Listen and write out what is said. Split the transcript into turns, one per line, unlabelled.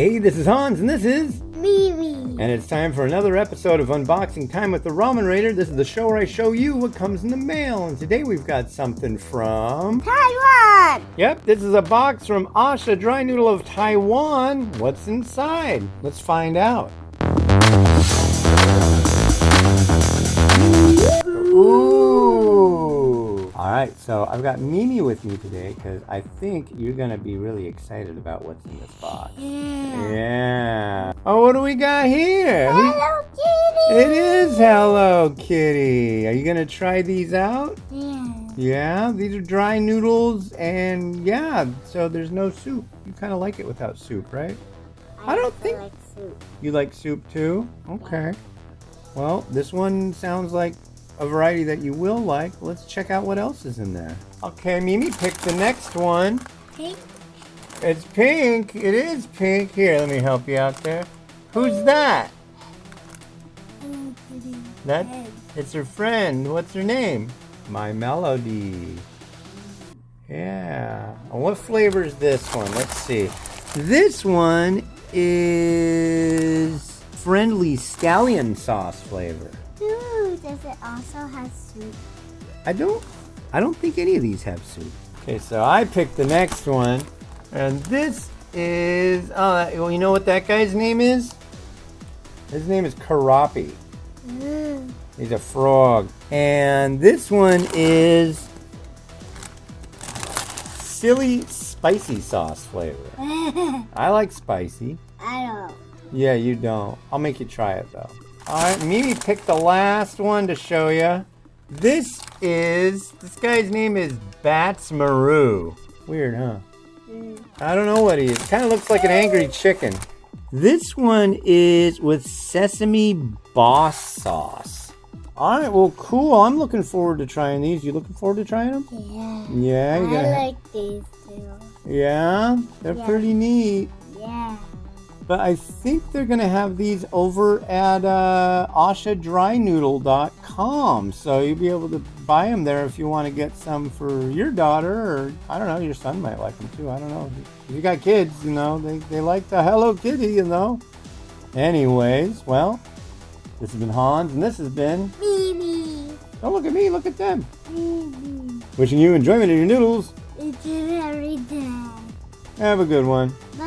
Hey, this is Hans, and this is
Mimi.
And it's time for another episode of Unboxing Time with the Ramen Raider. This is the show where I show you what comes in the mail, and today we've got something from
Taiwan.
Yep, this is a box from Asha Dry Noodle of Taiwan. What's inside? Let's find out. Ooh! Alright, so I've got Mimi with me today because I think you're going to be really excited about what's in this box. Yeah. Oh, what do we got here?
Hello Kitty.
It is Hello Kitty. Are you going to try these out?
Yeah.
Yeah, these are dry noodles, and yeah, so there's no soup. You kind of like it without soup, right? I don't think
like soup.
You like soup too? Okay. Well, this one sounds like a variety that you will like. Let's check out what else is in there. Okay, Mimi picked the next one.
Pink.
It's pink. It is pink. Here, let me help you out there. Who's that?
Hello Kitty.
That it's her friend. What's her name? My Melody. Yeah. And what flavor is this one? Let's see. This one is friendly scallion sauce flavor.
Ooh, does it also have soup?
I don't think any of these have soup. Okay, so I picked the next one, and this is well, you know what that guy's name is? His name is Karapi.
Ooh.
He's a frog. And this one is silly spicy sauce flavor. I like spicy.
I don't.
Yeah, you don't. I'll make you try it though. Alright, Mimi picked the last one to show you. This guy's name is Batmaru. Weird, huh? I don't know what he is. Kind of looks like an angry chicken. This one is with sesame boss sauce. Alright, well cool. I'm looking forward to trying these. You looking forward to trying them?
Yeah.
Yeah, you
I like these too.
Yeah, they're pretty neat.
Yeah.
But I think they're going to have these over at ashadrynoodle.com. So you'll be able to buy them there if you want to get some for your daughter. Or, I don't know, your son might like them too. I don't know. If you got kids, you know, they like the Hello Kitty, you know. Anyways, well, this has been Hans, and this has been
Mimi.
Don't look at me, look at them.
Mimi.
Wishing you enjoyment of your noodles.
It's every day.
Have a good one.
Bye.